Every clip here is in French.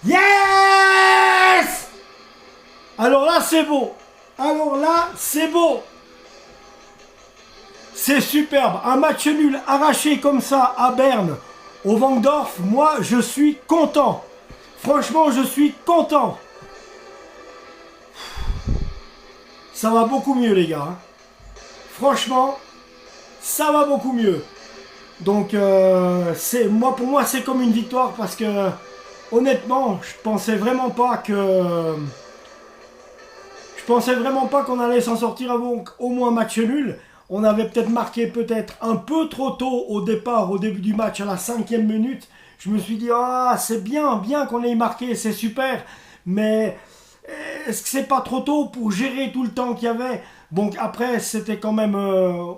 Yes! Alors là, c'est beau. Alors là, c'est beau. C'est superbe. Un match nul arraché comme ça à Berne, au Vangdorf. Moi, je suis content. Franchement, je suis content. Ça va beaucoup mieux, les gars. Franchement, ça va beaucoup mieux. Donc, pour moi, c'est comme une victoire parce que, honnêtement, je pensais vraiment pas qu'on allait s'en sortir avant au moins un match nul. On avait peut-être marqué un peu trop tôt au départ, au début du match, à la 5e minute. Je me suis dit, ah, c'est bien qu'on ait marqué, c'est super. Mais est-ce que c'est pas trop tôt pour gérer tout le temps qu'il y avait? Donc après, c'était quand même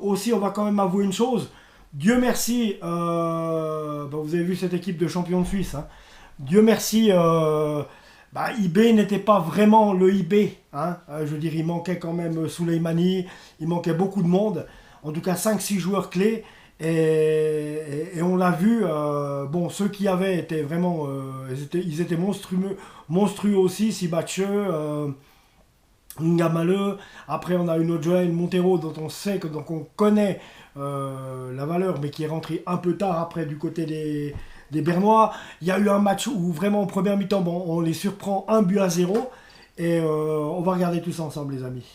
aussi, on va quand même avouer une chose. Dieu merci, vous avez vu cette équipe de champions de Suisse. Hein. Dieu merci, IB n'était pas vraiment le IB. Hein. Je veux dire, il manquait quand même Souleymani, il manquait beaucoup de monde. En tout cas, 5-6 joueurs clés. Et on l'a vu, ceux qui avaient étaient vraiment, ils étaient monstrueux aussi, Sibache, Ngamale. Après, on a une autre Joël Montero dont on sait donc on connaît la valeur, mais qui est rentré un peu tard après du côté des Bernois. Il y a eu un match où vraiment en première mi-temps, on les surprend 1-0 et on va regarder tout ça ensemble, les amis.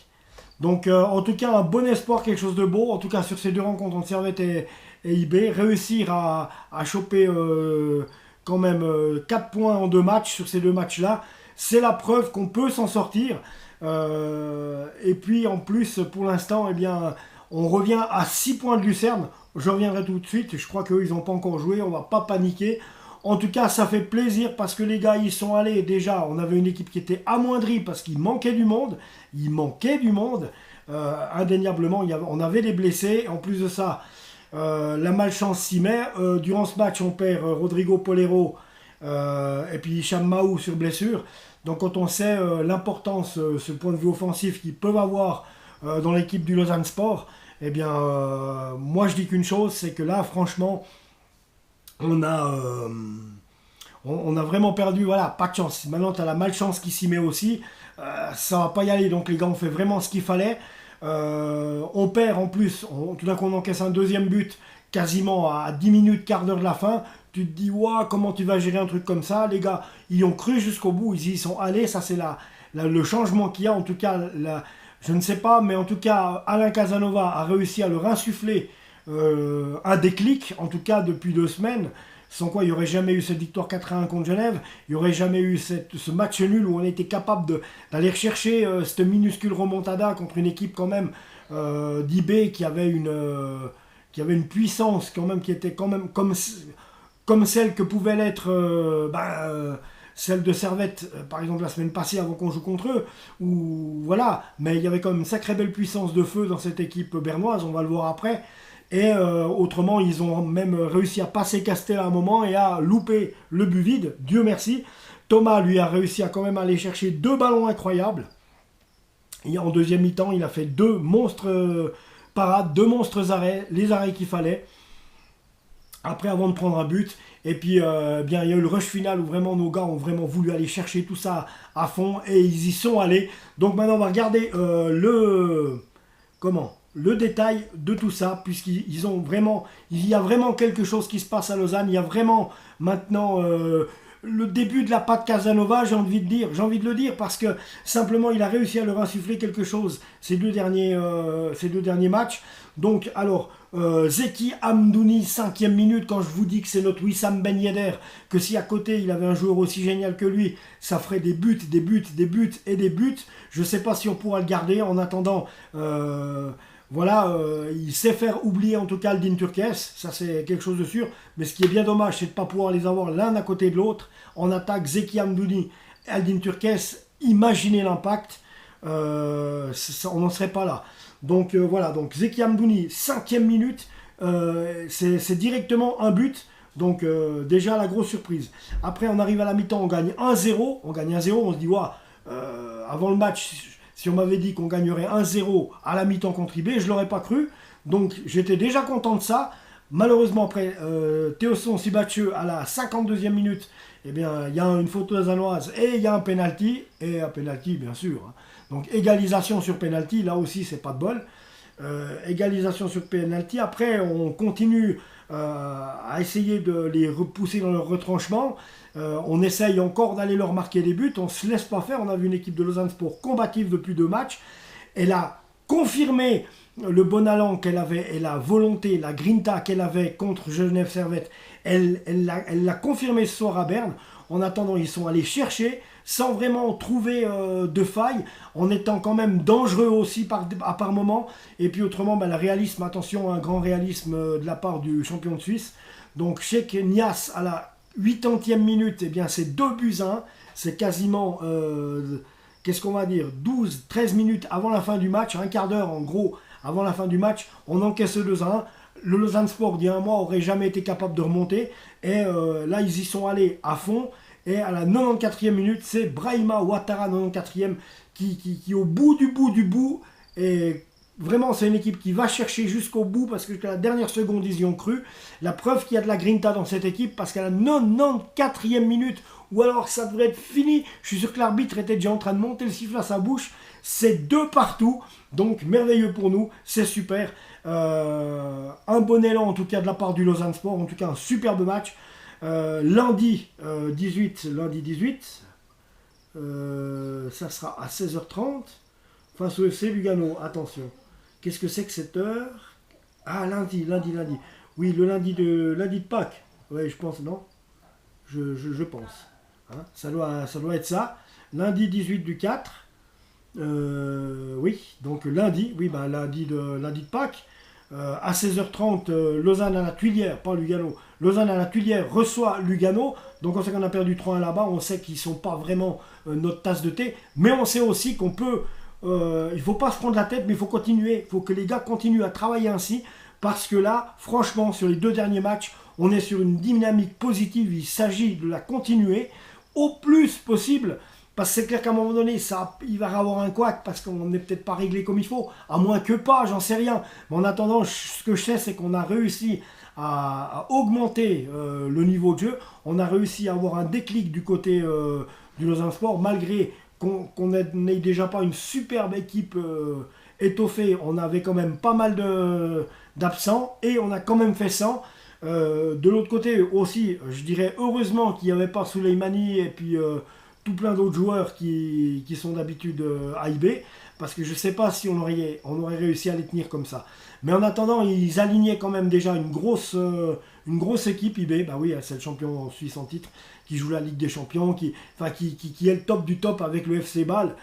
Donc, en tout cas, un bon espoir, quelque chose de beau. En tout cas, sur ces deux rencontres entre Servette et IB, réussir à choper quand même 4 points en 2 matchs sur ces 2 matchs-là, c'est la preuve qu'on peut s'en sortir. Et puis, en plus, pour l'instant, eh bien, on revient à 6 points de Lucerne. Je reviendrai tout de suite. Je crois qu'eux, ils n'ont pas encore joué. On ne va pas paniquer. En tout cas, ça fait plaisir parce que les gars, ils sont allés. Déjà, on avait une équipe qui était amoindrie parce qu'il manquait du monde. Indéniablement, on avait des blessés. En plus de ça, la malchance s'y met. Durant ce match, on perd Rodrigo Polero et puis Hicham Mahou sur blessure. Donc quand on sait l'importance, ce point de vue offensif qu'ils peuvent avoir dans l'équipe du Lausanne Sport, eh bien, moi je dis qu'une chose, c'est que là, franchement, on a vraiment perdu, voilà, pas de chance. Maintenant, tu as la malchance qui s'y met aussi. Ça va pas y aller, donc les gars ont fait vraiment ce qu'il fallait. On perd en plus, tout d'un coup on encaisse un deuxième but quasiment à 10 minutes, quart d'heure de la fin. Tu te dis, wow, comment tu vas gérer un truc comme ça? Les gars, ils ont cru jusqu'au bout, ils y sont allés. Ça, c'est le changement qu'il y a. En tout cas, je ne sais pas, mais en tout cas, Alain Casanova a réussi à leur insuffler un déclic, en tout cas depuis 2 semaines. Sans quoi, il n'y aurait jamais eu cette victoire 4-1 contre Genève. Il n'y aurait jamais eu ce match nul où on était capable d'aller rechercher cette minuscule remontada contre une équipe quand même d'IB qui avait une puissance quand même qui était quand même comme celle que pouvait l'être celle de Servette, par exemple la semaine passée avant qu'on joue contre eux, voilà, mais il y avait quand même une sacrée belle puissance de feu dans cette équipe bernoise, on va le voir après, et autrement ils ont même réussi à passer Castel à un moment et à louper le but vide, Dieu merci. Thomas lui a réussi à quand même aller chercher 2 ballons incroyables, et en deuxième mi-temps il a fait 2 monstres parades, 2 monstres arrêts, les arrêts qu'il fallait, après avant de prendre un but. Et puis il y a eu le rush final où vraiment nos gars ont vraiment voulu aller chercher tout ça à fond et ils y sont allés. Donc maintenant on va regarder le détail de tout ça, puisqu'il y a vraiment quelque chose qui se passe à Lausanne. Il y a vraiment maintenant le début de la patte Casanova, j'ai envie de le dire, parce que simplement il a réussi à leur insuffler quelque chose ces deux derniers matchs. Donc alors Zeki Hamdouni, 5e minute, quand je vous dis que c'est notre Wissam Ben Yedder, que si à côté il avait un joueur aussi génial que lui, ça ferait des buts. Je ne sais pas si on pourra le garder. En attendant, il sait faire oublier en tout cas Aldin Turkes, ça c'est quelque chose de sûr. Mais ce qui est bien dommage, c'est de ne pas pouvoir les avoir l'un à côté de l'autre. En attaque, Zeki Hamdouni, Aldin Turkes, imaginez l'impact, on n'en serait pas là. Donc voilà, donc Zeki Hamdouni, 5e minute, c'est directement un but. Donc déjà la grosse surprise. Après on arrive à la mi-temps, on gagne 1-0. On se dit, avant le match, si on m'avait dit qu'on gagnerait 1-0 à la mi-temps contre IB, je ne l'aurais pas cru. Donc j'étais déjà content de ça. Malheureusement après, Théoson Sibache à la 52e minute, eh bien, il y a une faute lausannoise et il y a un penalty, et un penalty bien sûr. Hein. Donc égalisation sur penalty, là aussi c'est pas de bol. Égalisation sur penalty, après on continue à essayer de les repousser dans leur retranchement. On essaye encore d'aller leur marquer des buts, on ne se laisse pas faire. On a vu une équipe de Lausanne Sport combative depuis 2 matchs. Elle a confirmé le bon allant qu'elle avait et la volonté, la grinta qu'elle avait contre Genève Servette. Elle l'a confirmé ce soir à Berne. En attendant, ils sont allés chercher sans vraiment trouver de faille, en étant quand même dangereux aussi par moment. Et puis autrement, le réalisme, attention, un grand réalisme de la part du champion de Suisse. Donc Sheikh Niasse à la 80e minute, eh bien c'est 2-1. C'est quasiment, qu'est-ce qu'on va dire, 12-13 minutes avant la fin du match, un quart d'heure en gros avant la fin du match, on encaisse 2-1. Le Lausanne Sport, il y a un mois, aurait jamais été capable de remonter. Et là, ils y sont allés à fond. Et à la 94e minute, c'est Brahima Ouattara, 94e, qui au bout du bout. Et vraiment, c'est une équipe qui va chercher jusqu'au bout parce que jusqu'à la dernière seconde, ils y ont cru. La preuve qu'il y a de la grinta dans cette équipe parce qu'à la 94e minute, ou alors ça devrait être fini, je suis sûr que l'arbitre était déjà en train de monter le sifflet à sa bouche. C'est 2 partout. Donc, merveilleux pour nous. C'est super. Un bon élan, en tout cas, de la part du Lausanne Sport. En tout cas, un superbe match. Lundi 18, ça sera à 16h30 face au FC Lugano. Attention, qu'est-ce que c'est que cette heure? Ah, lundi. Oui, le lundi de Pâques. Oui, je pense, non? Je pense. Hein, ça doit être ça. Lundi 18 du 4. Oui, donc lundi, oui, lundi de Pâques. À 16h30, Lausanne à la Tuilière, pas Lugano. Lausanne à la Tuilière reçoit Lugano. Donc on sait qu'on a perdu 3-1 là-bas. On sait qu'ils ne sont pas vraiment notre tasse de thé. Mais on sait aussi qu'on peut... il ne faut pas se prendre la tête, mais il faut continuer. Il faut que les gars continuent à travailler ainsi. Parce que là, franchement, sur les 2 derniers matchs, on est sur une dynamique positive. Il s'agit de la continuer au plus possible. Parce que c'est clair qu'à un moment donné, il va y avoir un couac parce qu'on n'est peut-être pas réglé comme il faut. À moins que pas, j'en sais rien. Mais en attendant, ce que je sais, c'est qu'on a réussi à augmenter le niveau de jeu. On a réussi à avoir un déclic du côté du Lausanne Sport. Malgré qu'on n'ait déjà pas une superbe équipe étoffée, on avait quand même pas mal d'absents. Et on a quand même fait 100. De l'autre côté aussi, je dirais heureusement qu'il n'y avait pas Souleymani et puis... tout plein d'autres joueurs qui sont d'habitude AIB, parce que je ne sais pas si on aurait réussi à les tenir comme ça. Mais en attendant, ils alignaient quand même déjà une grosse équipe IB, bah oui, c'est le champion suisse en titre, qui joue la Ligue des Champions, qui est le top du top avec le FC Bâle,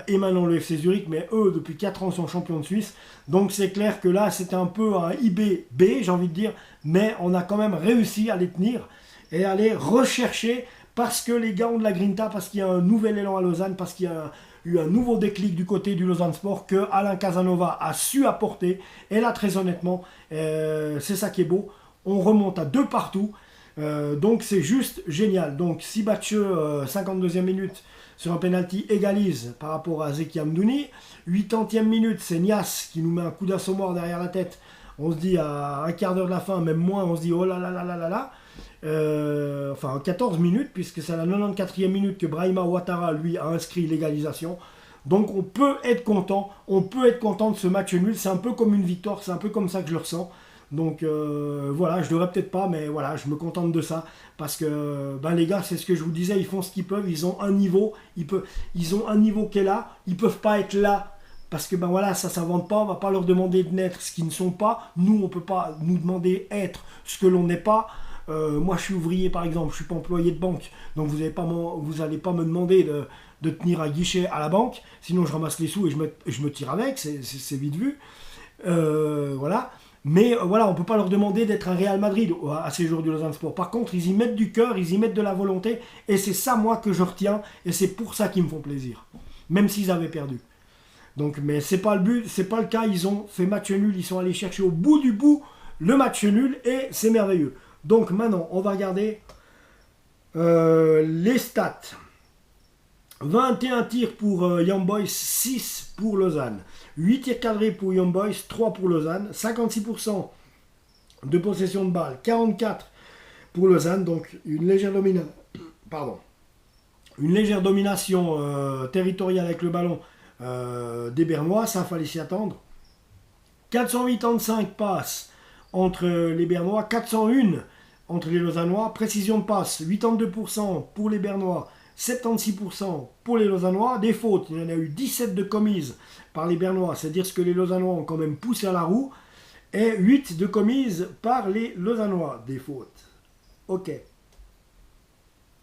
et maintenant le FC Zurich, mais eux, depuis 4 ans, sont champions de Suisse. Donc c'est clair que là, c'était un peu un IB B, j'ai envie de dire, mais on a quand même réussi à les tenir et à les rechercher. Parce que les gars ont de la grinta, parce qu'il y a un nouvel élan à Lausanne, parce qu'il y a eu un nouveau déclic du côté du Lausanne Sport que Alain Casanova a su apporter. Et là, très honnêtement, c'est ça qui est beau. On remonte à 2 partout. Donc c'est juste génial. Donc si Batcheux, 52e minute, sur un penalty, égalise par rapport à Zeki Amdouni. 80e minute, c'est Niasse qui nous met un coup d'assommoir derrière la tête. On se dit à un quart d'heure de la fin, même moins, on se dit oh là là là là là là. Enfin 14 minutes, puisque c'est à la 94e minute que Brahima Ouattara, lui, a inscrit l'égalisation. Donc on peut être content de ce match nul. C'est un peu comme une victoire, c'est un peu comme ça que je le ressens. Donc voilà, je devrais peut-être pas, mais voilà, je me contente de ça. Parce que les gars, c'est ce que je vous disais, ils font ce qu'ils peuvent, ils ont un niveau, ils ont un niveau qui est là, ils peuvent pas être là. Parce que voilà, ça s'invente pas, on va pas leur demander de naître ce qu'ils ne sont pas. Nous, on peut pas nous demander être ce que l'on n'est pas. Moi, je suis ouvrier, par exemple, je suis pas employé de banque. Donc, vous allez pas me demander de tenir un guichet à la banque. Sinon, je ramasse les sous et je me tire avec, c'est vite vu. Voilà. Mais voilà, on peut pas leur demander d'être un Real Madrid à ces jours du Lausanne Sport. Par contre, ils y mettent du cœur, ils y mettent de la volonté. Et c'est ça, moi, que je retiens. Et c'est pour ça qu'ils me font plaisir. Même s'ils avaient perdu. Donc, mais c'est pas le but, c'est pas le cas. Ils ont fait match nul, ils sont allés chercher au bout du bout le match nul et c'est merveilleux. Donc maintenant, on va regarder les stats. 21 tirs pour Young Boys, 6 pour Lausanne. 8 tirs cadrés pour Young Boys, 3 pour Lausanne. 56% de possession de balle, 44 pour Lausanne. Donc une légère pardon, une légère domination territoriale avec le ballon des Bernois, ça fallait s'y attendre. 485 passes entre les Bernois, 401 entre les Lausannois, précision de passe 82% pour les Bernois, 76% pour les Lausannois, des fautes, il y en a eu 17 de commises par les Bernois, c'est-à-dire ce que les Lausannois ont quand même poussé à la roue, et 8 de commises par les Lausannois, des fautes. Ok.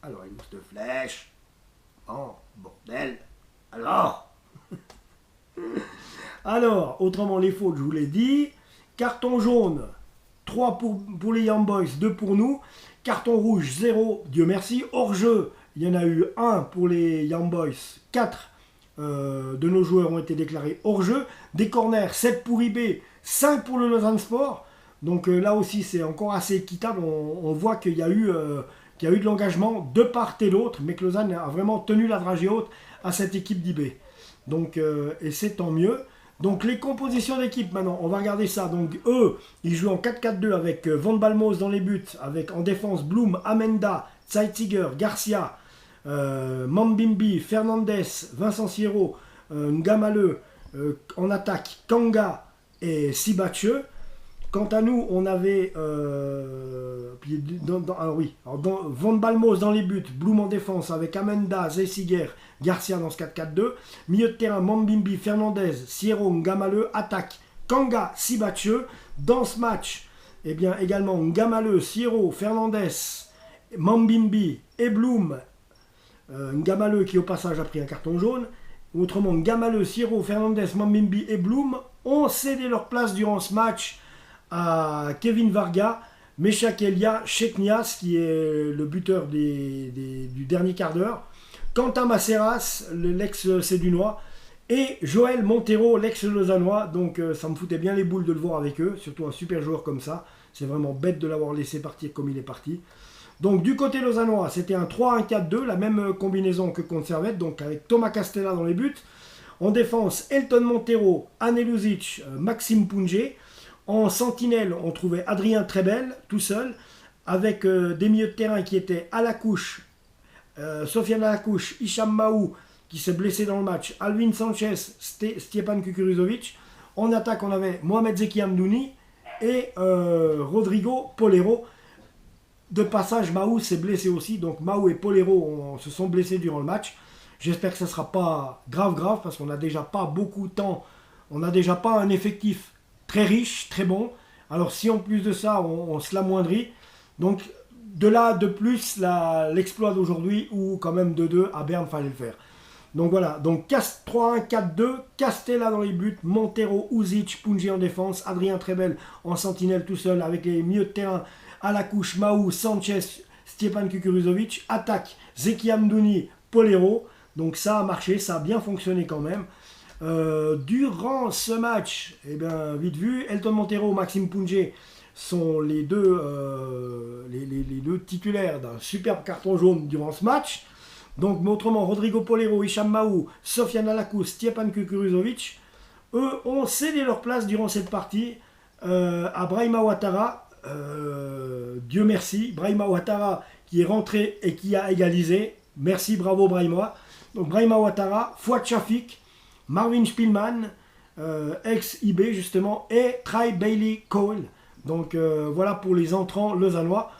Alors, il nous de flèche. Oh, bordel. Alors, autrement, les fautes, je vous l'ai dit. Carton jaune, 3 pour les Young Boys, 2 pour nous. Carton rouge, 0, Dieu merci. Hors-jeu, il y en a eu 1 pour les Young Boys, 4 de nos joueurs ont été déclarés hors-jeu. Des corners, 7 pour IB, 5 pour le Lausanne Sport. Donc là aussi, c'est encore assez équitable. On voit qu'il y a eu de l'engagement de part et d'autre, mais que Lausanne a vraiment tenu la dragée haute à cette équipe d'IB. Donc, et c'est tant mieux. Donc les compositions d'équipe maintenant, on va regarder ça. Donc eux, ils jouent en 4-4-2 avec Van Balmos dans les buts, avec en défense Blum, Amenda, Zeitziger, Garcia, Mambimbi, Fernandez, Vincent Sierro, Ngamaleu, en attaque Kanga et Sibatcheux. Quant à nous, on avait Van Balmos dans les buts, Blum en défense avec Amenda, Zeitziger, Garcia dans ce 4-4-2. Milieu de terrain, Mambimbi, Fernandez, Sierro, Ngamaleu. Attaque, Kanga, Sibatcheux. Dans ce match, eh bien, également Ngamaleu, Sierro, Fernandez, Mambimbi et Blum. Ngamaleu qui au passage a pris un carton jaune. Autrement, Ngamaleu, Sierro, Fernandez, Mambimbi et Blum ont cédé leur place durant ce match à Kevin Varga, Meshak Elia, Cheknias qui est le buteur du dernier quart d'heure. Quentin Maceras, l'ex-Cédunois, et Joël Montero, l'ex-Lausannois. Donc ça me foutait bien les boules de le voir avec eux, surtout un super joueur comme ça. C'est vraiment bête de l'avoir laissé partir comme il est parti. Donc du côté lausannois, c'était un 3-1-4-2, la même combinaison que contre Servette, donc avec Thomas Castella dans les buts. En défense, Elton Montero, Aneluzic, Maxime Punge. En sentinelle, on trouvait Adrien Trebel, tout seul, avec des milieux de terrain qui étaient à la couche, Sofiane à la couche, Hicham Mahou, qui s'est blessé dans le match, Alvin Sanchez, Stjepan Kukuruzovic. En attaque, on avait Mohamed Zeki Amdouni et Rodrigo Polero. De passage, Mahou s'est blessé aussi, donc Mahou et Polero se sont blessés durant le match. J'espère que ça ne sera pas grave, parce qu'on n'a déjà pas beaucoup de temps, on n'a déjà pas un effectif très riche, très bon. Alors si en plus de ça, on se l'amoindrit, donc de là de plus l'exploit d'aujourd'hui, ou quand même 2-2 à Berne, fallait le faire. Donc voilà, donc 3-1-4-2, Castella dans les buts, Montero, Uzic, Punji en défense, Adrien Trebel en sentinelle tout seul avec les milieux de terrain à la couche, Mahou, Sanchez, Stjepan Kukuruzovic, attaque, Zeki Amdouni, Polero. Donc ça a marché, ça a bien fonctionné quand même. Durant ce match, eh bien, vite vu, Elton Montero, Maxime Punge sont les deux titulaires d'un superbe carton jaune durant ce match. Donc, mais autrement, Rodrigo Polero, Hicham Mahou, Sofiane Alakou, Stjepan Kukuruzovic, eux ont cédé leur place durant cette partie à Brahima Ouattara. Dieu merci, Brahima Ouattara qui est rentré et qui a égalisé. Merci, bravo Brahima. Donc Brahima Ouattara, Fouad Chafik, Marvin Spielmann, ex-IB justement, et Try Bailey Cole. Donc voilà pour les entrants lausannois.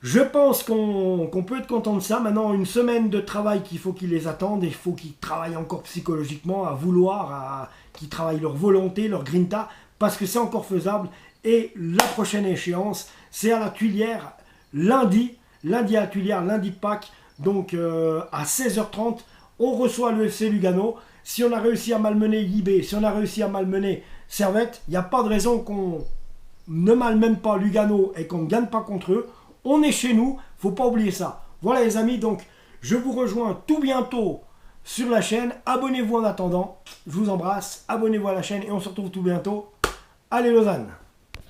Je pense qu'on peut être content de ça. Maintenant, une semaine de travail qu'il faut qu'ils les attendent. Il faut qu'ils travaillent encore psychologiquement, à vouloir, qu'ils travaillent leur volonté, leur grinta, parce que c'est encore faisable. Et la prochaine échéance, c'est à la Tuilière, lundi à la Tuilière, lundi de Pâques. Donc à 16h30, on reçoit le FC Lugano. Si on a réussi à malmener IB, si on a réussi à malmener Servette, il n'y a pas de raison qu'on ne malmène pas Lugano et qu'on ne gagne pas contre eux. On est chez nous, faut pas oublier ça. Voilà les amis, donc je vous rejoins tout bientôt sur la chaîne. Abonnez-vous en attendant, je vous embrasse, abonnez-vous à la chaîne et on se retrouve tout bientôt. Allez Lausanne!